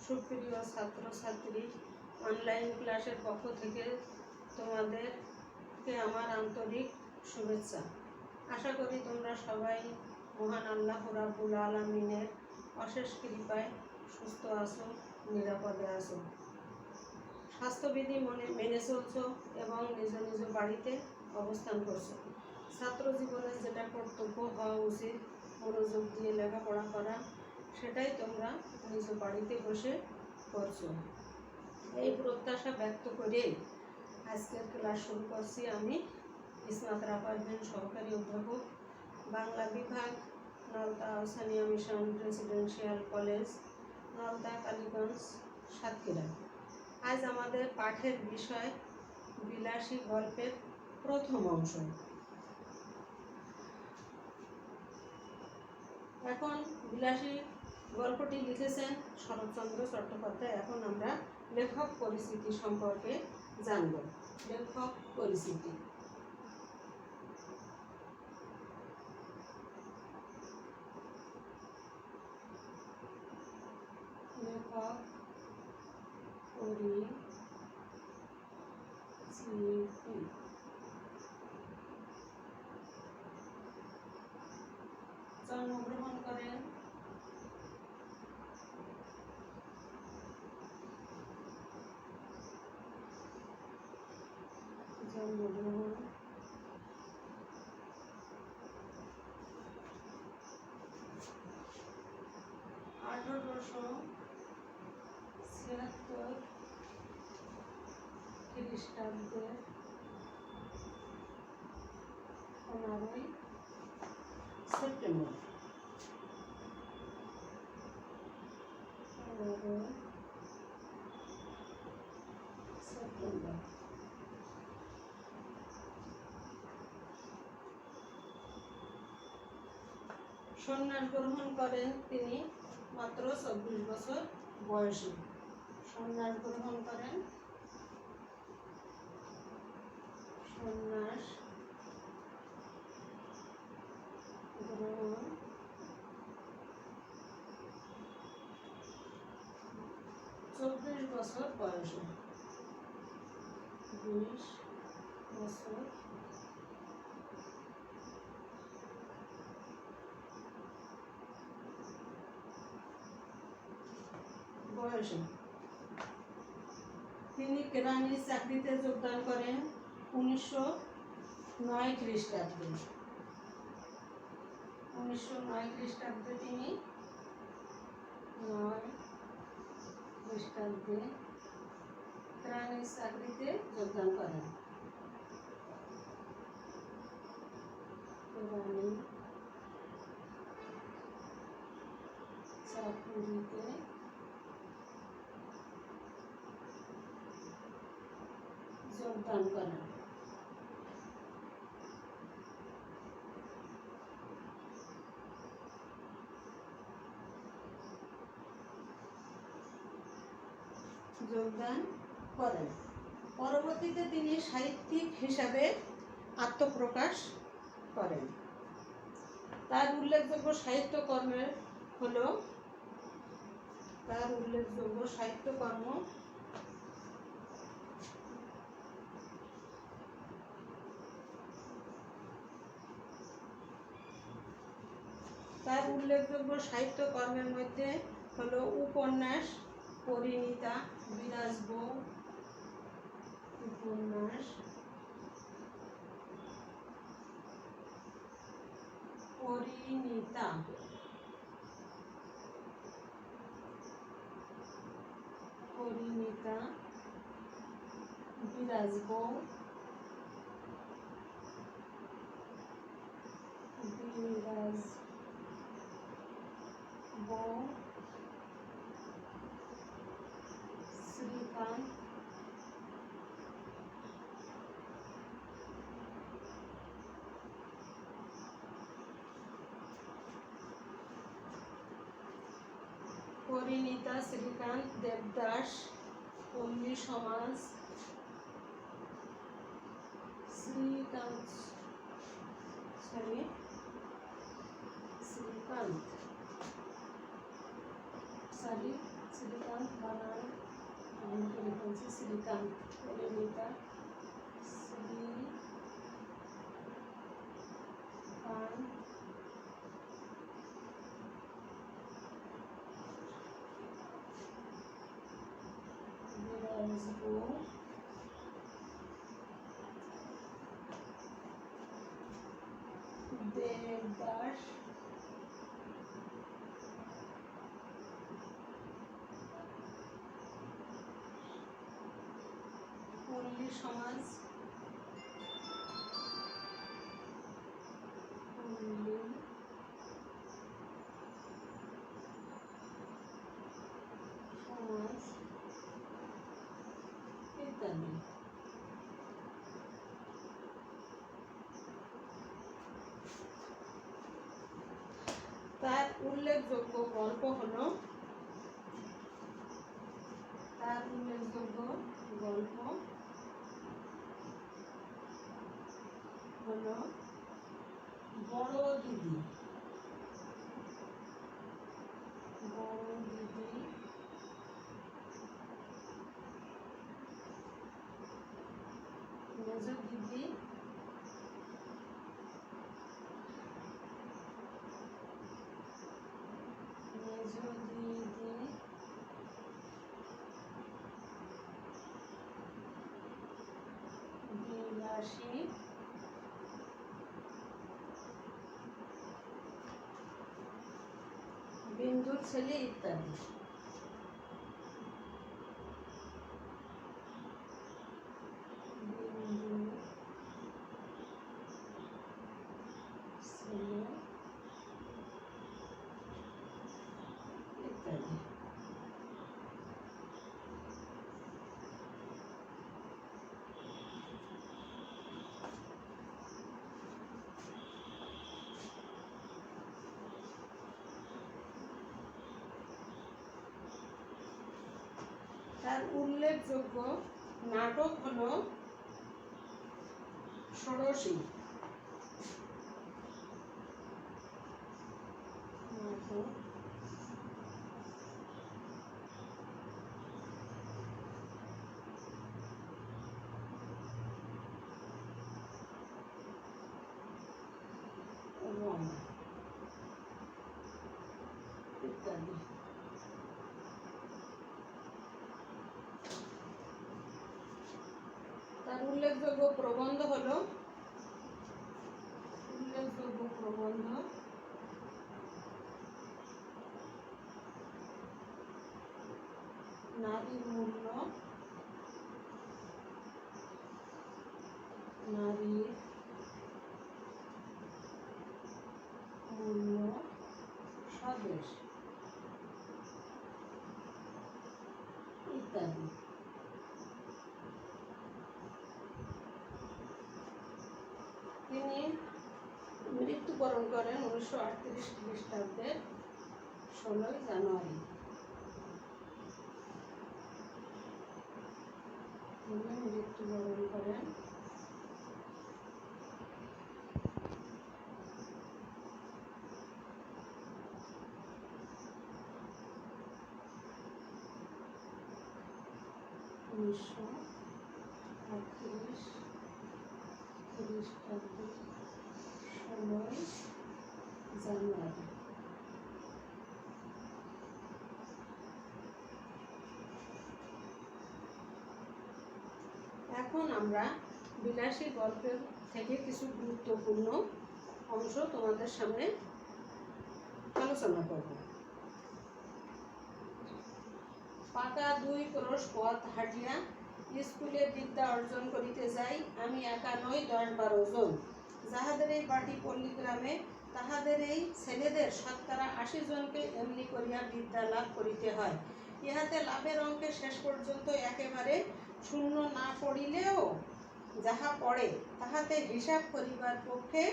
সুপ্রিয় ছাত্রছাত্রী, অনলাইন ক্লাসের পক্ষ থেকে তোমাদেরকে আমার আন্তরিক শুভেচ্ছা। আশা করি তোমরা সবাই মহান আল্লাহ রাব্বুল আলামিনের অশেষ কৃপায় সুস্থ আছো, নিরাপদে আছো, স্বাস্থ্যবিধি মেনে চলছো এবং নিজ নিজ বাড়িতে অবস্থান করছো। ছাত্র জীবনে যেটা কর্তব্য হওয়া উচিত, মনোযোগ দিয়ে লেখাপড়া করা, সেটাই তোমরা নিজ বাড়িতে বসে করছো। এই প্রত্যাশা ব্যক্ত করে আজকের ক্লাস শুরু করছি। আমি ইসমাত রাফারদিন, সহকারী অধ্যাপক, বাংলা বিভাগ, Nalta Ahsania mission residential college, Nalta, Kaliganj, Satkhira. আজ আমাদের পাঠের বিষয় বিলাসী গল্পের প্রথম অংশ। এখন বিলাসী গল্পটি লিখেছেন শরৎচন্দ্র চট্টোপাধ্যায়। এখন আমরা লেখক পরিচিতি সম্পর্কে জানব। লেখক পরিচিতি। লেখক পরিচিতি। জন্মগ্রহণ করেন জন্মগ্রহণ 1876 খ্রিস্টাব্দের 15ই সেপ্টেম্বর। সন্ন্যাস গ্রহণ করেন তিনি মাত্র 24 বছর বয়সে। সন্ন্যাস গ্রহণ করেন, সন্ন্যাস গ্রহণ 24 বছর বয়সে। 20 বছর বয়সে তিনি কেরানির চাকরিতে যোগদান করেন 1909 খ্রিস্টাব্দে। 1909 খ্রিস্টাব্দে তিনি 9 খ্রিস্টাব্দে কেরানির চাকরিতে যোগদান করেন। কেরানির চাকরিতে যোগদান করেন। পরবর্তীতে তিনি সাহিত্যিক হিসাবে আত্মপ্রকাশ করেন। তার উল্লেখযোগ্য সাহিত্যকর্ম তার উল্লেখযোগ্য সাহিত্যকর্মের মধ্যে হলো উপন্যাস পরিণীতা, বিরাজ বউ, উপন্যাস পরিণীতা, বিরাজ বউ, শ্রীকান্ত, পরিণীতা, শ্রীকান্ত, দেবদাস, পল্লী সমাজ, শ্রীকান্ত শ্রীকান্ত বানান আমি করে বলছি শ্রীকান্ত পরিণীতা শ্রীকান্ত বিরাজপুর দেবদাস পল্লী সমাজ পল্লী সমাজ ইত্যাদি। তার উল্লেখযোগ্য গল্প হলো বড় দিদি, মেজ দিদি, বিলাসী, বিন্দুর ছেলে ইত্যাদি। তার উল্লেখযোগ্য নাটক হলো ষোড়শী, ইত্যাদি। তার উল্লেখযোগ্য প্রবন্ধ হলো নারীর মূল্য, স্বদেশ ইত্যাদি। তিনি মৃত্যুবরণ করেন 1938 খ্রিস্টাব্দের 16 জানুয়ারি। তিনি মৃত্যুবরণ করেন খ্রিস্টাব্দের 16 জানুয়ারি। এখন আমরা বিলাসী গল্পের থেকে কিছু গুরুত্বপূর্ণ অংশ তোমাদের সামনে আলোচনা করব। পাকা 2 ক্রোশ পথ হাঁটিয়া স্কুলে বিদ্যা অর্জন করিতে যাই, আমি একা নই 10-12 জন। যাহাদের এই বাটি পল্লী গ্রামে, তাহাদের এই ছেলেদের শতকরা 80 জনকে এমনি করিয়া বিদ্যা লাভ করিতে হয়। ইহাতে লাভের অঙ্কে শেষ পর্যন্ত একেবারে শূন্য না পড়িলেও যাহা পড়ে তাহাতে হিসাব করিবার পক্ষে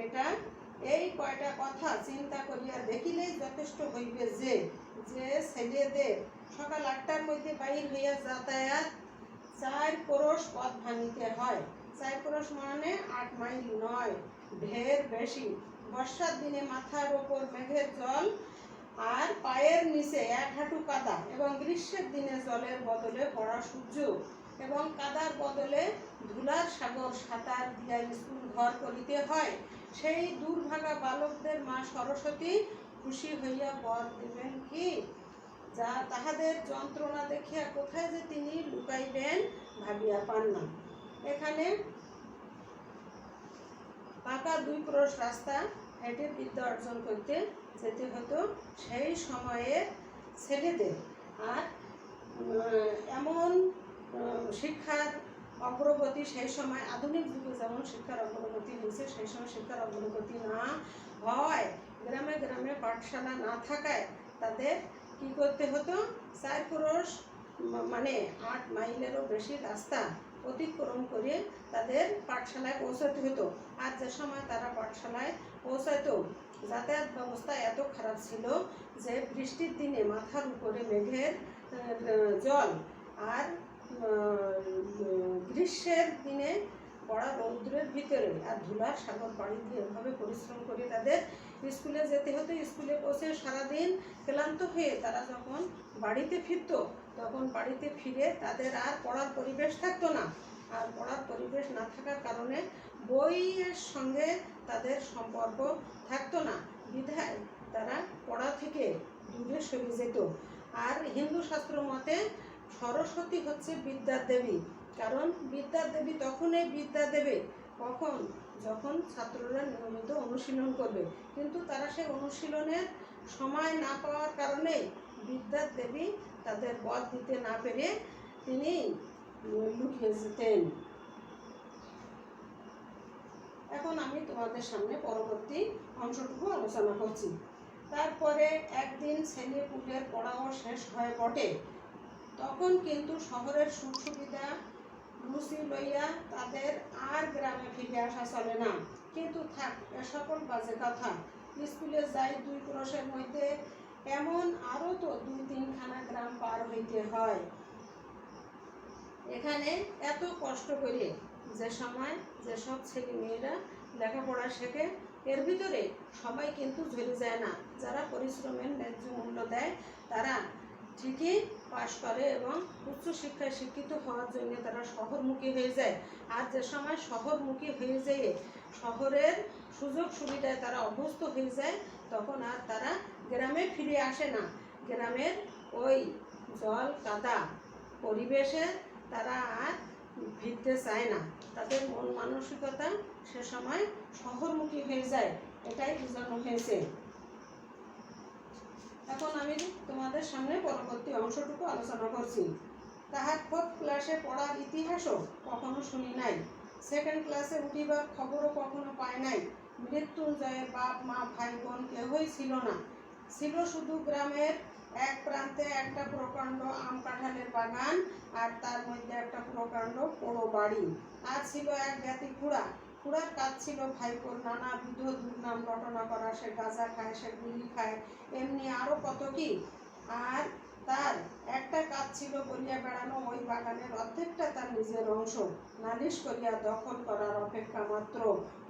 এটা এই কয়টা কথা চিন্তা করিয়া দেখিলেই যথেষ্ট হইবে যে ছেলেদের সকাল 8টার মধ্যে বাহির হইয়া যাতায়াত 4 ক্রোশ পথ ভাঙিতে হয়। 4 ক্রোশ মানে 8 মাইল নয়, ঢের বেশি। বর্ষার দিনে মাথার ওপর মেঘের জল আর পায়ের নিচে 1 হাঁটু কাদা, এবং গ্রীষ্মের দিনে জলের বদলে পড়া সূর্য এবং কাদার বদলে ধুলার সাগর সাঁতার দিয়া স্কুল ঘর করিতে হয়। সেই দুর্ভাগা বালকদের মা সরস্বতী খুশি হইয়া বর দিবেন কি? যা তাহাদের যন্ত্রণা দেখিয়া কোথায় যে তিনি লুকাইবেন ভাবিয়া পান না। এখানে পাকা 2 ক্রোশ রাস্তা হেঁটে বিদ্যা অর্জন করতে যেতে হতো সেই সময়ে ছেলেদের। আর এমন শিক্ষার অগ্রগতি সেই সময়, আধুনিক যুগে যেমন শিক্ষার অগ্রগতি হয়েছে, সেই সময় শিক্ষার অগ্রগতি না হয়, গ্রামে গ্রামে পাঠশালা না থাকায় তাদের কি করতে হতো? 4 ক্রোশ মানে 8 মাইলেরও বেশি রাস্তা অতিক্রম করে তাদের পাঠশালায় পৌঁছাতে হতো। আর যে সময় তারা পাঠশালায় পৌঁছাতো, যাতায়াত ব্যবস্থা এত খারাপ ছিল যে বৃষ্টির দিনে মাথার উপরে মেঘের জল, আর গ্রীষ্মের দিনে পড়া রৌদ্রের ভিতরে আর ধুলার সাগর পাড়ি দিয়ে এভাবে পরিশ্রম করে তাদের স্কুলে যেতে হতো। স্কুলে পৌঁছে সারাদিন ক্লান্ত হয়ে তারা যখন বাড়িতে ফিরত, তখন বাড়িতে ফিরে তাদের আর পড়ার পরিবেশ থাকতো না। আর পড়ার পরিবেশ না থাকার কারণে বইয়ের সঙ্গে তাদের সম্পর্ক থাকতো না, বিধায় তারা পড়া থেকে দূরে সরে যেত। আর হিন্দু শাস্ত্র মতে সরস্বতী হচ্ছে বিদ্যার দেবী। কারণ বিদ্যার দেবী তখনই বিদ্যা দেবে কখন? যখন ছাত্ররা নিয়মিত অনুশীলন করবে। কিন্তু তারা সেই অনুশীলনের সময় না পাওয়ার কারণে বিদ্যার দেবী তাদের বর দিতে না পেরে তিনি লুকিয়ে যেতেন। এখন আমি তোমাদের সামনে পরবর্তী অংশটুকু আলোচনা করছি। তারপরে একদিন ছেলে পুলের পড়াও শেষ হয়ে বটে, তখন কিন্তু শহরের সুখ সুবিধা রুচি লইয়া তাদের আর গ্রামে ফিরে আসা চলে না। কিন্তু থাক, এ সকল বাজে কথা। স্কুলে যাই 2 ক্রোশের মধ্যে, এমন আরও তো 2-3 খানা গ্রাম পার হইতে হয়। এখানে এত কষ্ট করে যে সময় যেসব ছেলে মেয়েরা লেখাপড়া শেখে, এর ভিতরে সবাই কিন্তু ঝরে যায় না। যারা পরিশ্রমের ন্যায্য মূল্য দেয় তারা ঠিকই পাশ করে এবং উচ্চশিক্ষায় শিক্ষিত হওয়ার জন্য তারা শহরমুখী হয়ে যায়। আর যে সময় শহরমুখী হয়ে যেয়ে শহরের সুযোগ সুবিধায় তারা অভ্যস্ত হয়ে যায়, তখন আর তারা গ্রামে ফিরে আসে না। গ্রামের ওই জল কাদা পরিবেশে তারা আর ফিরতে চায় না। তাদের মন মানসিকতা সে সময় শহরমুখী হয়ে যায়, এটাই বোঝানো হয়েছে। এখন আমি তোমাদের সামনে পরবর্তী অংশটুকু আলোচনা করছি। তাহার 4th ক্লাসে পড়ার ইতিহাসও কখনো শুনি নাই, 2nd ক্লাসে উঠিবার খবরও কখনো পায় নাই। মৃত্যুঞ্জয়ের বাপ মা ভাই বোন কেউই ছিল না। ছিল শুধু গ্রামের এক প্রান্তে একটা প্রকাণ্ড আম কাঁঠালের বাগান, আর তার মধ্যে একটা প্রকাণ্ড পোড়ো বাড়ি। আর ছিল এক জ্ঞাতি খুড়া। খুড়ার কাজ ছিল ভাইপোর নানাবিধ দুর্নাম রটনা করা। সে গাঁজা খায়, সে বিড়ি খায়, এমনি আরও কত কি। আর তার একটা কাজ ছিল বলিয়া বেড়ানো, ওই বাগানের অর্ধেকটা তার নিজের অংশ, নালিশ করিয়া দখল করার অপেক্ষা মাত্র।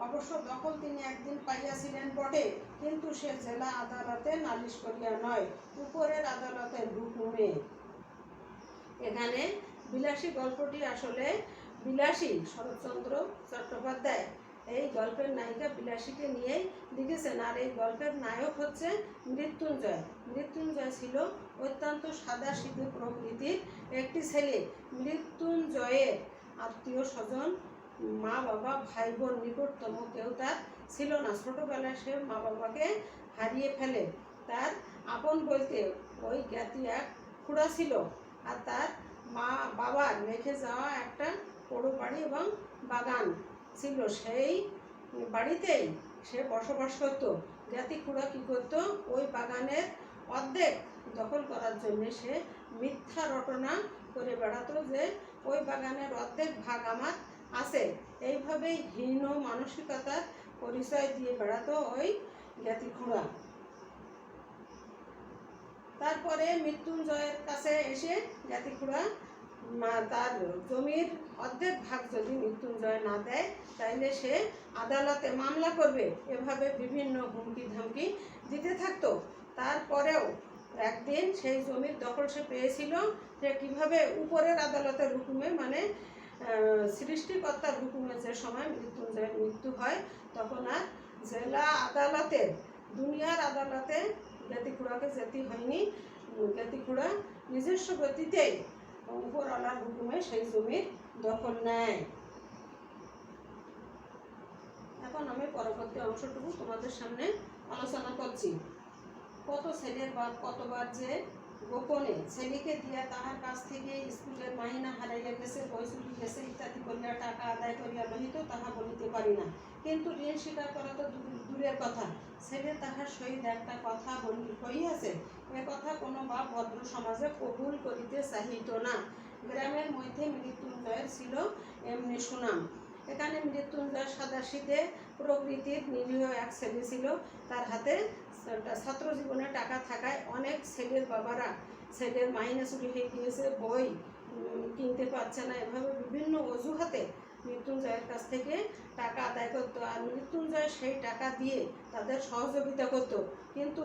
অবশ্য দখল তিনি একদিন পাইয়াছিলেন বটে, কিন্তু সে জেলা আদালতে নালিশ করিয়া নয়, উপরের আদালতের হুকুমে। এখানে বিলাসী গল্পটি আসলে বিলাসী শরৎচন্দ্র চট্টোপাধ্যায় এই গল্পের নায়িকা বিলাসীকে নিয়েই লিখেছেন। আর এই গল্পের নায়ক হচ্ছে মৃত্যুঞ্জয়। মৃত্যুঞ্জয় ছিল অত্যন্ত সাদাসিধে প্রকৃতির একটি ছেলে। মৃত্যুঞ্জয়ের আত্মীয় স্বজন, মা বাবা ভাই বোন নিকটতম কেউ তার ছিল না। ছোটবেলায় সে মা বাবাকে হারিয়ে ফেলে। তার আপন বলতে ওই জ্ঞাতি এক খুড়া ছিল, আর তার মা বাবার রেখে যাওয়া একটা পোড়ো বাড়ি এবং বাগান ছিল। সেই বাড়িতেই সে বসবাস করত। জ্ঞাতি খুড়া কী করতো? ওই বাগানের অর্ধেক দখল করার জন্য সে মিথ্যা রটনা করে বেড়াতো যে ওই বাগানের অর্ধেক ভাগ আমার আছে। এইভাবেই হীন মানসিকতার পরিচয় দিয়ে বেড়াতো ওই জ্ঞাতি খুড়া। তারপরে মৃত্যুঞ্জয়ের কাছে এসে জ্ঞাতি খুড়া তার জমির অর্ধেক ভাগ যদি মৃত্যুঞ্জয় না দেয়, তাইলে সে আদালতে মামলা করবে, এভাবে বিভিন্ন হুমকি ধামকি দিতে থাকতো। তারপরেও একদিন সেই জমির দখল সে পেয়েছিল, যে কীভাবে উপরের আদালতের হুকুমে, মানে সৃষ্টিকর্তার হুকুমে যে সময় মৃত্যুঞ্জয়ের মৃত্যু হয়, তখন আর জেলা আদালতে, দুনিয়ার আদালতে জ্ঞাতিখুড়াকে যেতে হয়নি। জ্ঞাতিখুড়া নিজস্ব গতিতেই উপরওয়ালার হুকুমে সেই জমির দখল নেয়। এখন আমি পরবর্তী অংশটুকু তোমাদের সামনে আলোচনা করছি। কত ছেলের বাপ কতবার যে গোপনে ছেলেকে দিয়া তাহার কাছ থেকে স্কুলের মাহিনা হারাইয়া গেছে, বই চুরি গেছে ইত্যাদি করিয়া টাকা আদায় করিয়া লহিত, তাহা বলিতে পারি না। কিন্তু ঋণ স্বীকার করা তো দূরের কথা, ছেলে তাহার সহিত একটা কথা কহিয়াছে, এ কথা কোনো বাপ ভদ্র সমাজে কবুল করিতে চাহিত না। গ্রামের মধ্যে মৃত্যুঞ্জয়ের ছিল এমনি সুনাম। এখানে মৃত্যুঞ্জয় সাদাশীতে প্রকৃতির নিরীহ এক ছেলে ছিল। তার হাতে ছাত্র জীবনে টাকা থাকায় অনেক ছেলের বাবারা, ছেলের মাইনে চুরি হয়ে গিয়েছে, বই কিনতে পারছে না, এভাবে বিভিন্ন অজুহাতে মৃত্যুঞ্জয়ের কাছ থেকে টাকা আদায় করতো। আর মৃত্যুঞ্জয় সেই টাকা দিয়ে তাদের সহযোগিতা করত। কিন্তু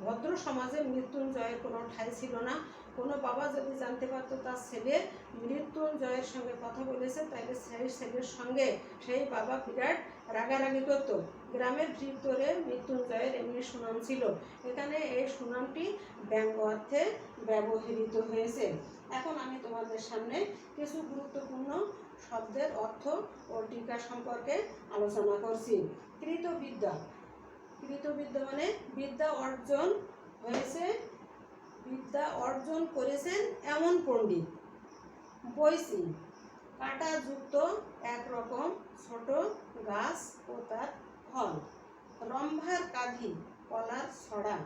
ভদ্র সমাজে মৃত্যুঞ্জয়ের কোনো ঠাঁই ছিল না। কোনো বাবা যদি জানতে পারতো তার ছেলে মৃত্যুঞ্জয়ের সঙ্গে কথা বলেছে, তাহলে সেই ছেলের সঙ্গে সেই বাবা বিরাট রাগারাগি করতো। গ্রামের ভিতরে মৃত্যুঞ্জয়ের এমনি সুনাম ছিল। এখানে এই সুনামটি ব্যঙ্গ অর্থে ব্যবহৃত হয়েছে। এখন আমি তোমাদের সামনে কিছু গুরুত্বপূর্ণ শব্দের অর্থ ও টিকা সম্পর্কে আলোচনা করছি। কৃতবিদ্যা। কৃতবিদ্যা মানে বিদ্যা অর্জন হয়েছে, বিদ্যা অর্জন করেছেন এমন পণ্ডিত। বৈশি, কাঁটাযুক্ত একরকম ছোট গাছ ও তার ফল। রম্ভার কাঁধি, কলার ছড়া।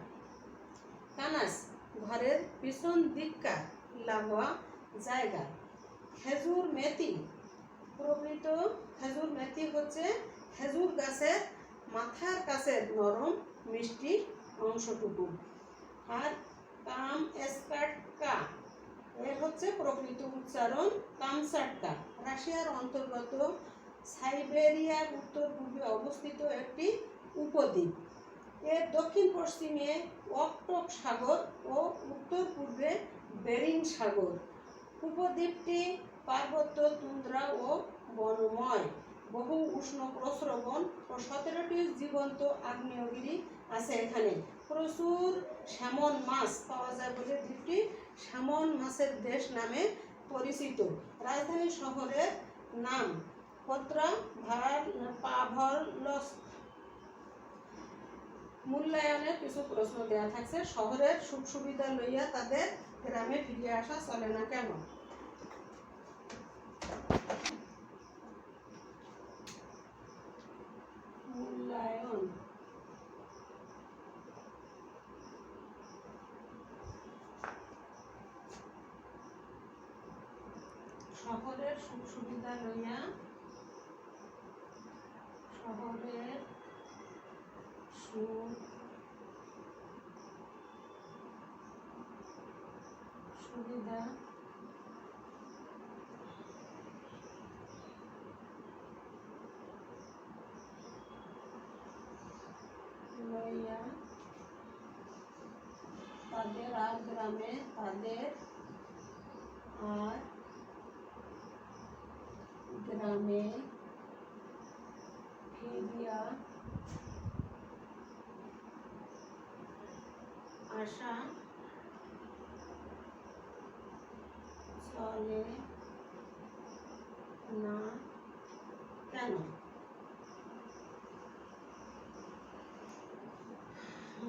কানাস, ঘরের পিছন দিককার লাগোয়া জায়গা। খেজুর মেথি, প্রকৃত খেজুর মেথি হচ্ছে খেজুর গাছের মাথার কাছের নরম মিষ্টি অংশটুকু। আর কাম এসকাটকা, এর হচ্ছে প্রকৃত উচ্চারণ কামচাটকা। রাশিয়ার অন্তর্গত সাইবেরিয়ার উত্তর পূর্বে অবস্থিত একটি উপদ্বীপ। এর দক্ষিণ পশ্চিমে অকটক সাগর ও উত্তর পূর্বে বেরিং সাগর। উপদ্বীপটি পার্বত্য, তুন্দ্রা ও বনময়। বহু উষ্ণ প্রস্রবণ ও 17টি জীবন্ত আগ্নেয়গিরি আছে এখানে। প্রচুর স্যামন মাছ পাওয়া যায় বলে দ্বীপটি স্যামন মাছের দেশ নামে পরিচিত। রাজধানী শহরের নাম পেট্রাভালস্ক। মূল্যায়নের কিছু প্রশ্ন দেওয়া থাকছে। শহরের সুখ সুবিধা লইয়া তাদের গ্রামে ফিরে আসা চলে না কেন? মূল্যায়ন। শহরের সুখ সুবিধা লইয়া, শহরের সুখ সুবিধা লইয়া তাদের আর গ্রামে, তাদের আর গ্রামে ফিরিয়া আসা চলে না কেন?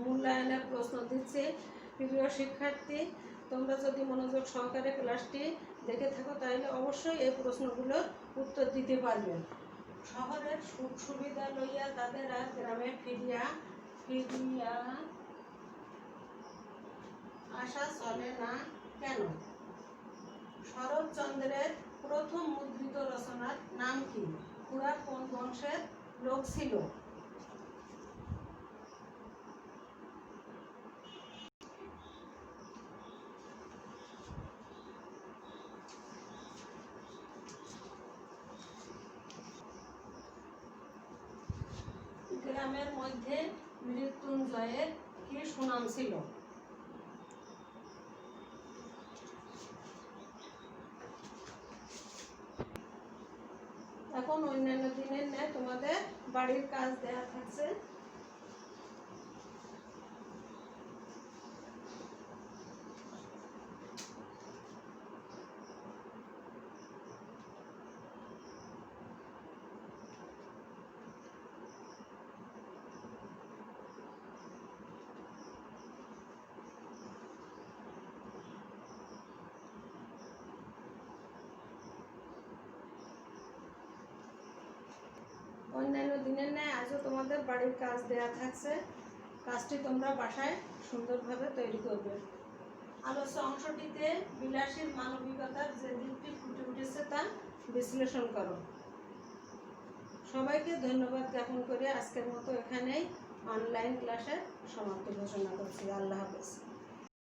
মূল্যায়নের প্রশ্ন দিচ্ছে। প্রিয় শিক্ষার্থী, তোমরা যদি মনোযোগ সহকারে ক্লাসটি দেখে থাকো তাহলে অবশ্যই এই প্রশ্নগুলোর উত্তর দিতে পারবে। শহরের সুখ সুবিধা লইয়া তাদের আর গ্রামে ফিরিয়া আসা চলে না কেন? শরৎচন্দ্রের প্রথম মুদ্রিত রচনার নাম কি? খুড়া কোন বংশের লোক ছিল? গ্রামের মধ্যে মৃত্যুঞ্জয়ের কি কি সুনাম ছিল। এখন অন্যান্য দিনের ন্যায় তোমাদের বাড়ির কাজ দেয়া থাকছে। অন্যান্য দিনের ন্যায় আজও তোমাদের বাড়ির কাজ দেয়া থাকছে। কাজটি তোমরা বাসায় সুন্দরভাবে তৈরি করবে। আলোচ্য অংশটিতে বিলাসীর মানবিকতার যে দিকটি ফুটে উঠেছে তা বিশ্লেষণ করো। সবাইকে ধন্যবাদ জ্ঞাপন করে আজকের মতো এখানেই অনলাইন ক্লাসের সমাপ্তি ঘোষণা করছি। আল্লাহ হাফেজ।